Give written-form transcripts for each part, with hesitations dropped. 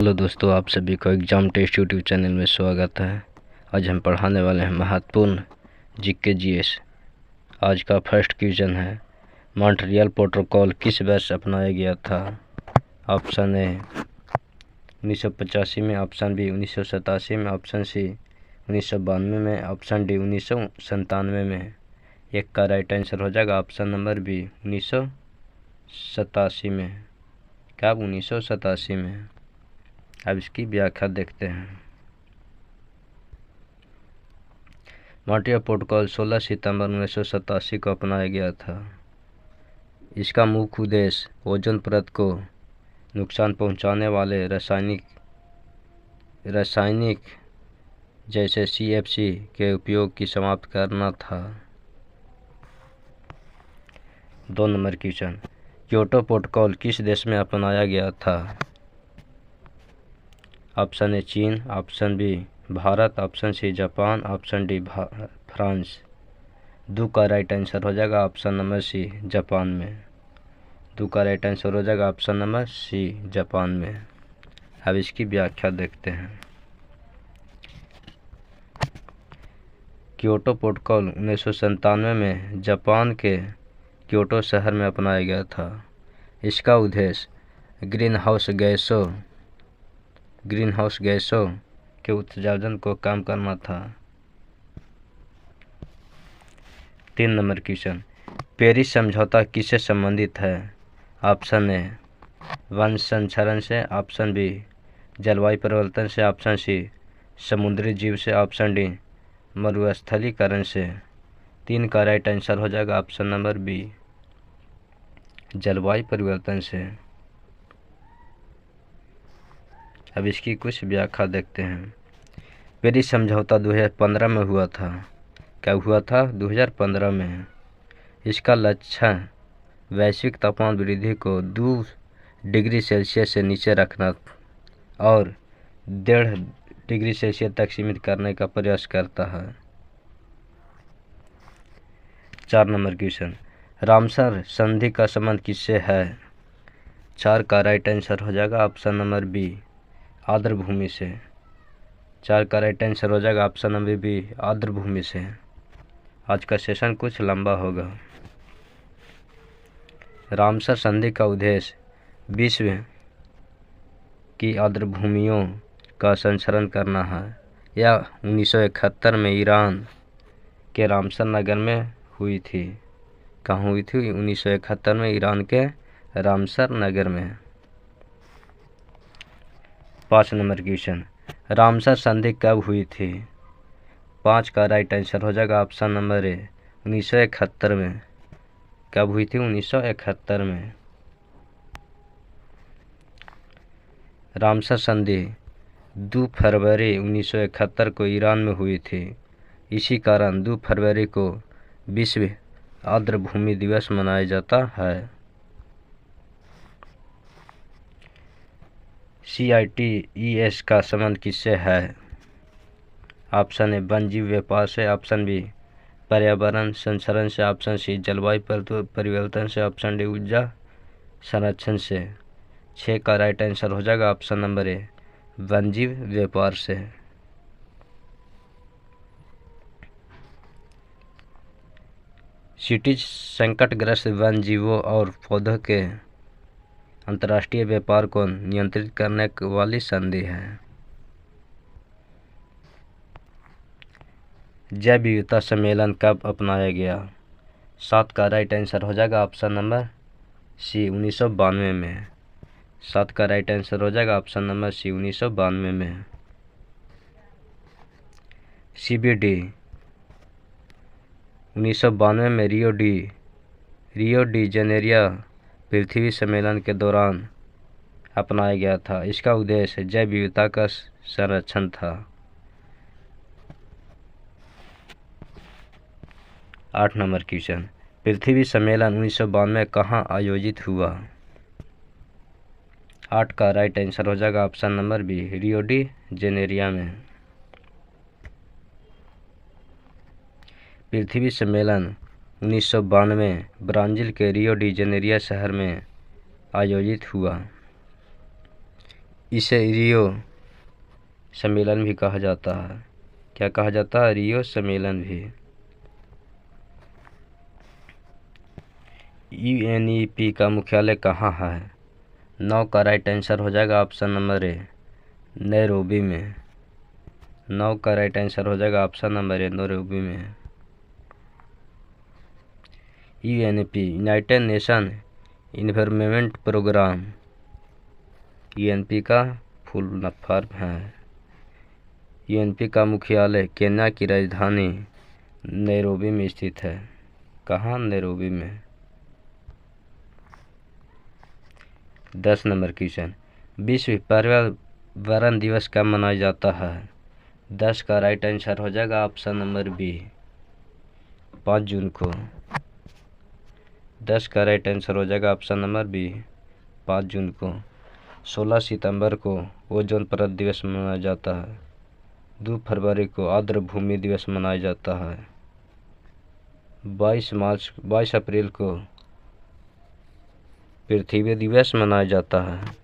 Hello दोस्तों, आप सभी को एग्ज़ाम टेस्ट यूट्यूब चैनल में स्वागत है। आज हम पढ़ाने वाले हैं महत्वपूर्ण जीके जीएस। आज का फर्स्ट क्वेश्चन है, मॉन्ट्रियल प्रोटोकॉल किस वर्ष अपनाया गया था? ऑप्शन ए 1985 में, ऑप्शन बी 1987 में, ऑप्शन सी 1992 में, ऑप्शन डी 1997 में। एक का राइट आंसर हो जाएगा ऑप्शन नंबर बी 1987 में। क्या 1987 में? अब इसकी व्याख्या देखते हैं। मॉन्ट्रियल प्रोटोकॉल 16 सितंबर 1987 को अपनाया गया था। इसका मुख्य उद्देश्य ओजोन परत को नुकसान पहुंचाने वाले रासायनिक जैसे CFC के उपयोग की समाप्त करना था। 2 नंबर क्वेश्चन, क्योटो प्रोटोकॉल किस देश में अपनाया गया था? ऑप्शन ए चीन, option B Bharat, option C Japan, option D France. 2 का राइट आंसर हो जाएगा ऑप्शन नंबर सी जापान में। 2 का राइट आंसर हो जाएगा ऑप्शन नंबर सी जापान में। अब इसकी व्याख्या देखते हैं। क्योटो प्रोटोकॉल 1997 में जापान के क्योटो शहर में अपनाया गया था। इसका उद्देश्य ग्रीन हाउस गैसों के उत्सर्जन को कम करना था। 3 नंबर क्वेश्चन, पेरिस समझौता किससे संबंधित है? ऑप्शन ए वन संरक्षण से, ऑप्शन बी जलवायु परिवर्तन से, ऑप्शन सी समुद्री जीव से, ऑप्शन डी मरुस्थलीकरण से। 3 का राइट आंसर हो जाएगा ऑप्शन नंबर बी जलवायु परिवर्तन से। अब इसकी कुछ व्याख्या देखते हैं। पेरिस समझौता 2015 में हुआ था। क्या हुआ था? 2015 में। इसका लक्ष्य वैश्विक तापमान वृद्धि को 2 डिग्री सेल्सियस से नीचे रखना और 1.5 डिग्री सेल्सियस तक सीमित करने का प्रयास करता है। 4 नंबर क्वेश्चन, रामसर संधि का संबंध किससे है? 4 का राइट आंसर हो जाएगा ऑप्शन नंबर बी आर्द्र भूमि से। 4 का राइट आंसर हो जाएगा ऑप्शन नंबर बी आर्द्र भूमि से। आज का सेशन कुछ लंबा होगा। रामसर संधि का उद्देश्य विश्व की आर्द्र भूमियों का संरक्षण करना है। यह 1971 में ईरान के रामसर नगर में हुई थी। कहाँ हुई थी? 1971 में ईरान के रामसर नगर में। 5 नंबर क्वेश्चन, रामसर संधि कब हुई थी? 5 का राइट आंसर हो जाएगा ऑप्शन नंबर ए 1971 में। कब हुई थी? 1971 में। रामसर संधि 2 फरवरी 1971 को ईरान में हुई थी। इसी कारण 2 फरवरी को विश्व आर्द्र भूमि दिवस मनाया जाता है। CITES का संबंध किससे है? ऑप्शन ए वन्यजीव व्यापार से, ऑप्शन बी पर्यावरण संरक्षण से, ऑप्शन सी जलवायु परिवर्तन से, ऑप्शन डी ऊर्जा संरक्षण से। 6 का राइट आंसर हो जाएगा ऑप्शन नंबर ए वन्यजीव व्यापार से। सिटीज संकटग्रस्त वन्यजीवों और पौधों के अंतर्राष्ट्रीय व्यापार को नियंत्रित करने वाली संधि है। जैव विविधता सम्मेलन कब अपनाया गया? 7 का राइट आंसर हो जाएगा ऑप्शन नंबर सी 1992 में। 7 का राइट आंसर हो जाएगा ऑप्शन नंबर सी 1992 में। CBD 1992 में रियो डी जेनेरियो पृथ्वी सम्मेलन के दौरान अपनाया गया था। इसका उद्देश्य जैव विविधता का संरक्षण था। 8 नंबर क्वेश्चन, पृथ्वी सम्मेलन 1992 में कहाँ आयोजित हुआ? 8 का राइट आंसर हो जाएगा option number B Rio de Janeiro में। पृथ्वी सम्मेलन 1992 ब्राज़ील के रियो डी जेनेरियो शहर में आयोजित हुआ। इसे रियो सम्मेलन भी कहा जाता है। क्या कहा जाता है? रियो सम्मेलन भी। यूएनईपी का मुख्यालय कहाँ है? 9 का राइट आंसर हो जाएगा ऑप्शन नंबर ए, नैरोबी में। 9 का राइट आंसर हो जाएगा ऑप्शन नंबर ए, नैरोबी में। UNEP United Nation environment programme, UNP का फुल फॉर्म है। यूएनपी का मुख्यालय केन्या की राजधानी नैरोबी में स्थित है। कहाँ? नैरोबी में। 10 नंबर क्वेश्चन, विश्व पर्यावरण दिवस कब मनाया जाता है? 10 का राइट आंसर हो जाएगा ऑप्शन नंबर बी, 5 जून को। 10 का राइट आंसर हो जाएगा ऑप्शन नंबर बी, 5 जून को। 16 सितंबर को ओजोन परत दिवस मनाया जाता है। 2 फरवरी को आर्द्र भूमि दिवस मनाया जाता है। 22 अप्रैल को पृथ्वी दिवस मनाया जाता है।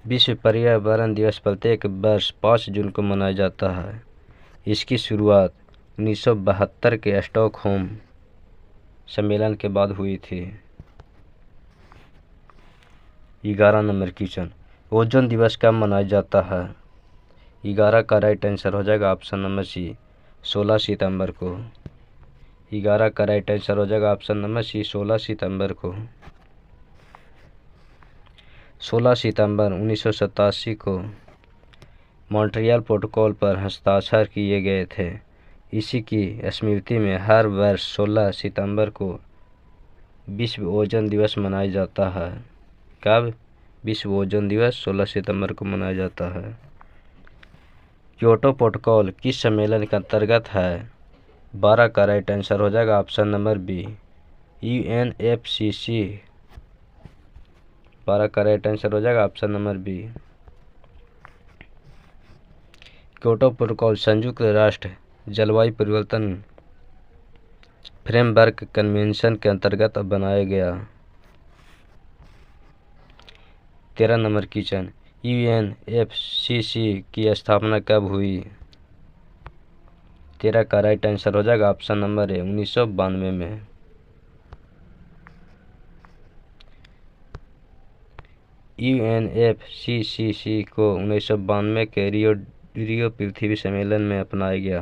विश्व पर्यावरण दिवस प्रत्येक वर्ष 5 जून को मनाया जाता है। इसकी शुरुआत 1972 के स्टॉकहोम सम्मेलन के बाद हुई थी। 11 नंबर क्वेश्चन, ओजोन दिवस कब मनाया जाता है? 11 का राइट आंसर हो जाएगा ऑप्शन नंबर सी, 16 सितंबर को। 11 का राइट आंसर हो जाएगा ऑप्शन नंबर सी, 16 सितंबर को। 16 सितंबर 1987 को मॉन्ट्रियल प्रोटोकॉल पर हस्ताक्षर किए गए थे। इसी की स्मृति में हर वर्ष 16 सितंबर को विश्व ओजोन दिवस मनाया जाता है। कब? विश्व ओजोन दिवस 16 सितंबर को मनाया जाता है। क्योटो प्रोटोकॉल किस सम्मेलन के अंतर्गत है? 12 का राइट आंसर हो जाएगा ऑप्शन नंबर बी, यूएनएफसीसी। 12 का राइट आंसर हो जाएगा option number B. Kyoto protocol संयुक्त राष्ट्र जलवायु परिवर्तन फ्रेमवर्क कन्वेंशन के अंतर्गत बनाया गया। 13 नंबर क्वेश्चन, यूएनएफसीसी की स्थापना कब हुई? 13 का राइट आंसर हो जाएगा ऑप्शन नंबर ए, 1992 में। यूएनएफसीसी को 1992 के रियो पृथ्वी सम्मेलन में अपनाया गया।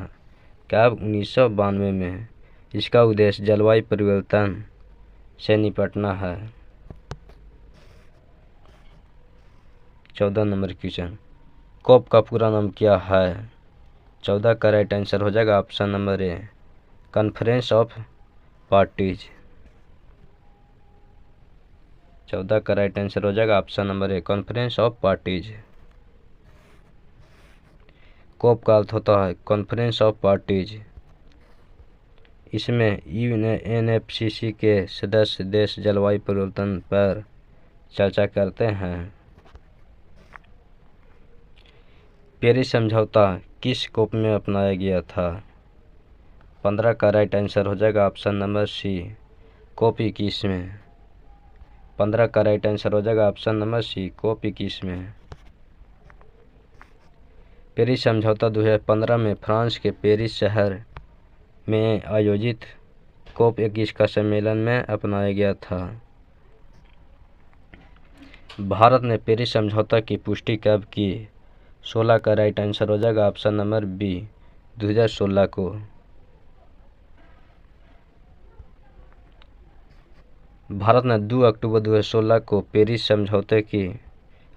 कब? 1992 में। इसका उद्देश्य जलवायु परिवर्तन से निपटना है। 14 नंबर क्वेश्चन, कोप का पूरा नाम क्या है? 14 का राइट आंसर हो जाएगा option number A, conference of parties. 14 का राइट आंसर हो जाएगा option number A, conference of parties. COP का अर्थ होता है कॉन्फ्रेंस ऑफ पार्टीज। इसमें यूएनएफसीसी के सदस्य देश जलवायु परिवर्तन पर चर्चा करते हैं। पेरिस समझौता किस कोप में अपनाया गया था? 15 का राइट आंसर हो जाएगा ऑप्शन नंबर सी, कोप 21 में। 15 का राइट आंसर हो जाएगा ऑप्शन नंबर सी, कोप 21 में। पेरिस समझौता 2015 में फ्रांस के पेरिस शहर में आयोजित कोप 21 का सम्मेलन में अपनाया गया था। भारत ने पेरिस समझौता की पुष्टि कब की? 16 का राइट आंसर हो जाएगा ऑप्शन नंबर बी, 2016 को। भारत ने 2 अक्टूबर 2016 को पेरिस समझौते की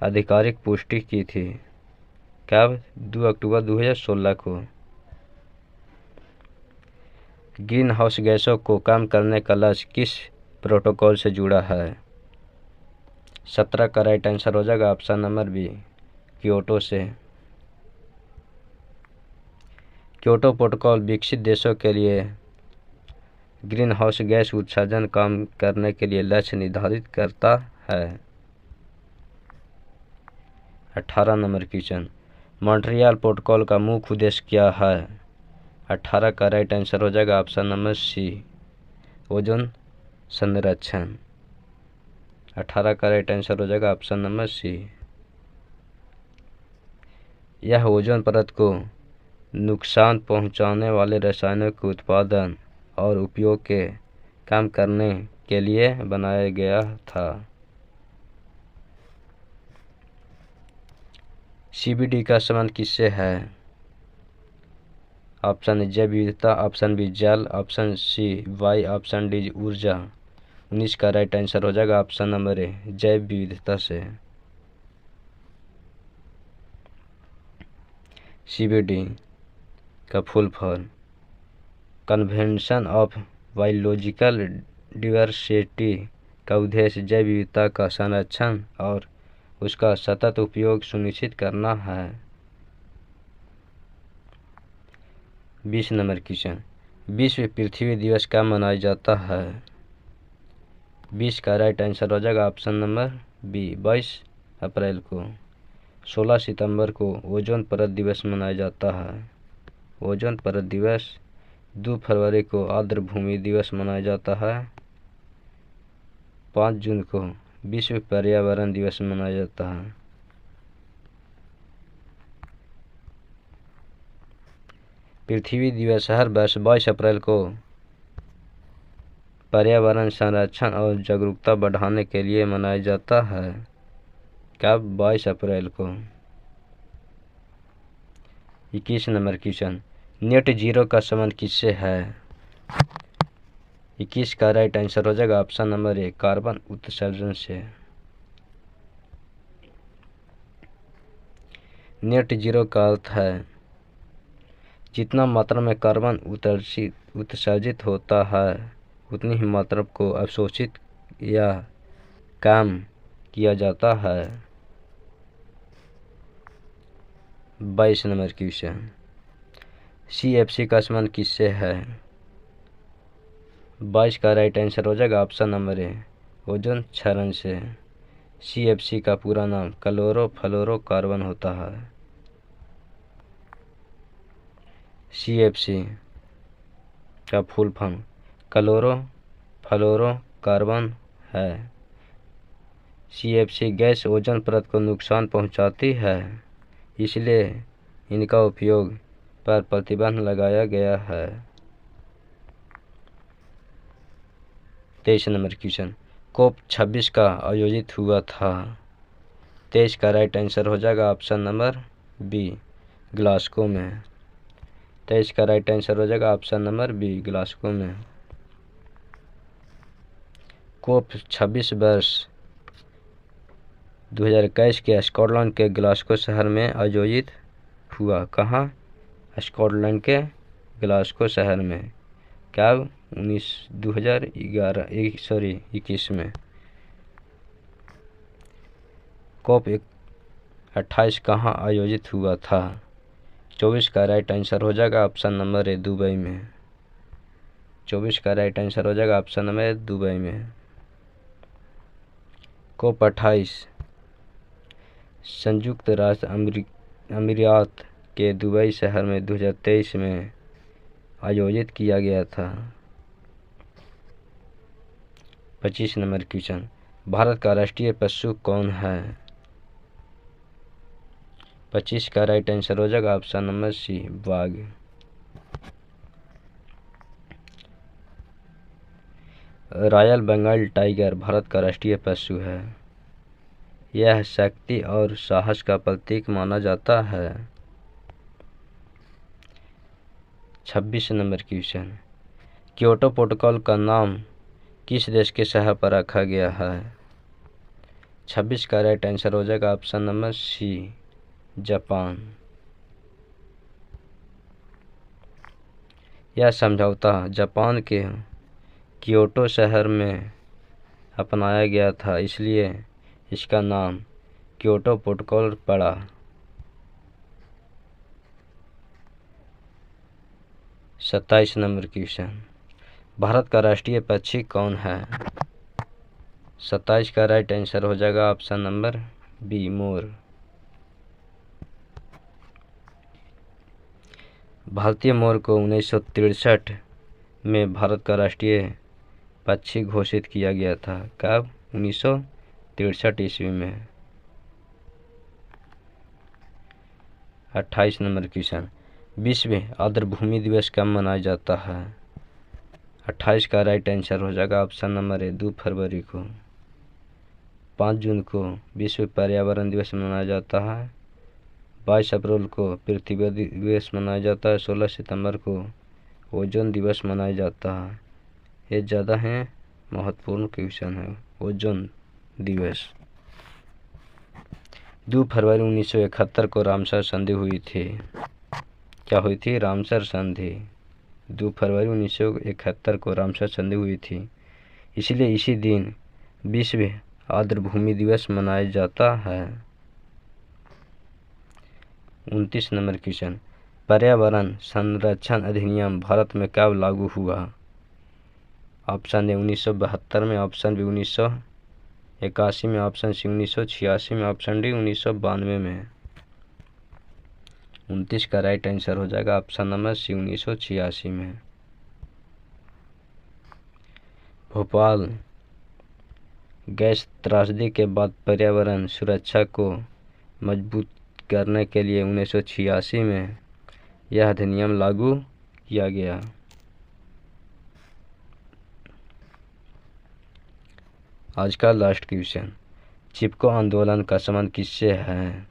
आधिकारिक पुष्टि की थी। कब? 2 अक्टूबर 2016 को। ग्रीन हाउस गैसों को कम करने का लक्ष्य किस प्रोटोकॉल से जुड़ा है? 17 का राइट आंसर हो जाएगा ऑप्शन नंबर बी, क्योटो से। क्योटो प्रोटोकॉल विकसित देशों के लिए ग्रीन हाउस गैस उत्सर्जन कम करने के लिए लक्ष्य निर्धारित करता है। 18 नंबर क्वेश्चन, मॉन्ट्रियल प्रोटोकॉल का मुख्य उद्देश्य क्या है? 18 का राइट आंसर हो जाएगा ऑप्शन नंबर सी, ओजोन संरक्षण। 18 का राइट आंसर हो जाएगा ऑप्शन नंबर सी। यह ओजोन परत को नुकसान पहुंचाने वाले रसायनों के उत्पादन और उपयोग के कम करने के लिए बनाया गया था। CBD का संबंध किससे है? ऑप्शन ए जैव विविधता, ऑप्शन बी जल, ऑप्शन सी वायु, ऑप्शन डी ऊर्जा। 19 का राइट आंसर हो जाएगा ऑप्शन नंबर ए जैव विविधता से। CBD का full form convention of biological diversity का उद्देश्य जैव विविधता का संरक्षण और उसका सतत उपयोग सुनिश्चित करना है। 20 नंबर क्वेश्चन, विश्व पृथ्वी दिवस कब मनाया जाता है? 20 का राइट आंसर हो जाएगा ऑप्शन नंबर बी 22 अप्रैल को। 16 सितंबर को ओजोन परत दिवस मनाया जाता है। ओजोन परत दिवस 2 फरवरी को आर्द्रभूमि दिवस मनाया जाता है। 5 जून को विश्व पर्यावरण दिवस मनाया जाता है। पृथ्वी दिवस हर वर्ष 22 अप्रैल को पर्यावरण संरक्षण और जागरूकता बढ़ाने के लिए मनाया जाता है। कब? 22 अप्रैल को। 21 नंबर क्वेश्चन, नेट जीरो का संबंध किससे है? 21 का राइट आंसर हो जाएगा ऑप्शन नंबर ए कार्बन उत्सर्जन से। नेट जीरो का अर्थ है जितना मात्रा में कार्बन उत्सर्जित होता है उतनी ही मात्रा को अवशोषित या कम किया जाता है। 22 नंबर क्वेश्चन, CFC का संबंध किससे है? 22 का राइट आंसर हो जाएगा ऑप्शन नंबर ए ओजोन क्षरण से। CFC का पूरा नाम क्लोरोफ्लोरोकार्बन होता है। CFC का फुल फॉर्म क्लोरोफ्लोरोकार्बन है। CFC गैस ओजोन परत को नुकसान पहुंचाती है, इसलिए इनका उपयोग पर प्रतिबंध लगाया गया है। 23 नंबर क्वेश्चन, COP26 का आयोजित हुआ था। 23 का राइट आंसर हो जाएगा ऑप्शन नंबर बी ग्लासगो में। 23 का राइट आंसर हो जाएगा ऑप्शन नंबर बी ग्लासगो में। COP26 वर्ष 2021 के स्कॉटलैंड के ग्लासगो शहर में आयोजित हुआ। कहाँ? स्कॉटलैंड के ग्लासगो शहर में। कब? 2021 में। COP28 कहाँ आयोजित हुआ था? 24 का राइट आंसर हो जाएगा ऑप्शन नंबर ए दुबई में। 24 का राइट आंसर हो जाएगा ऑप्शन नंबर ए दुबई में। COP28 संयुक्त राज्य अमीरात के दुबई शहर में 2023 में आयोजित किया गया था। 25 नंबर क्वेश्चन, भारत का राष्ट्रीय पशु कौन है? 25 का राइट आंसर हो जाएगा ऑप्शन नंबर सी बाघ। रॉयल बंगाल टाइगर भारत का राष्ट्रीय पशु है। यह शक्ति और साहस का प्रतीक माना जाता है। 26 नंबर क्वेश्चन, क्योटो प्रोटोकॉल का नाम किस देश के शहर पर रखा गया है? 26 का राइट आंसर हो जाएगा ऑप्शन नंबर सी जापान। यह समझौता जापान के क्योटो शहर में अपनाया गया था, इसलिए इसका नाम क्योटो प्रोटोकॉल पड़ा। 27 नंबर क्वेश्चन, भारत का राष्ट्रीय पक्षी कौन है? 27 का राइट आंसर हो जाएगा ऑप्शन नंबर बी मोर। भारतीय मोर को 1963 में भारत का राष्ट्रीय पक्षी घोषित किया गया था। कब? 1963 ईस्वी में। 28 नंबर क्वेश्चन, विश्व आर्द्रभूमि दिवस कब मनाया जाता है? 28 का राइट आंसर हो जाएगा ऑप्शन नंबर ए 2 फरवरी को। 5 जून को विश्व पर्यावरण दिवस मनाया जाता है। 22 अप्रैल को पृथ्वी दिवस मनाया जाता है। 16 सितंबर को ओजोन दिवस मनाया जाता है। ये ज़्यादा है महत्वपूर्ण क्वेश्चन है। ओजोन दिवस 2 फरवरी 1971 को रामसर संधि हुई थी। क्या हुई थी? रामसर संधि। 2 फरवरी 1971 को रामसर संधि हुई थी, इसलिए इसी दिन विश्व आर्द्रभूमि दिवस मनाया जाता है। 29 नंबर क्वेश्चन, पर्यावरण संरक्षण अधिनियम भारत में कब लागू हुआ? ऑप्शन ए 1972 में, ऑप्शन बी 1981 में, ऑप्शन सी 1986 में, ऑप्शन डी 1992 में। 29 का राइट आंसर हो जाएगा ऑप्शन नंबर सी 1986 में। भोपाल गैस त्रासदी के बाद पर्यावरण सुरक्षा को मजबूत करने के लिए 1986 में यह अधिनियम लागू किया गया। आज का लास्ट क्वेश्चन, चिपको आंदोलन का संबंध किससे है?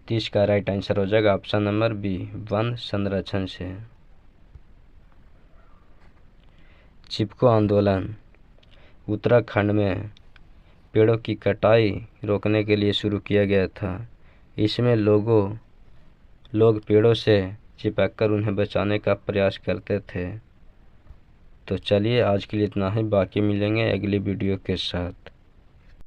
30 का राइट आंसर हो जाएगा ऑप्शन नंबर बी वन संरक्षण से। चिपको आंदोलन उत्तराखंड में पेड़ों की कटाई रोकने के लिए शुरू किया गया था। इसमें लोग पेड़ों से चिपककर उन्हें बचाने का प्रयास करते थे। तो चलिए आज के लिए इतना ही, बाकी मिलेंगे अगली वीडियो के साथ।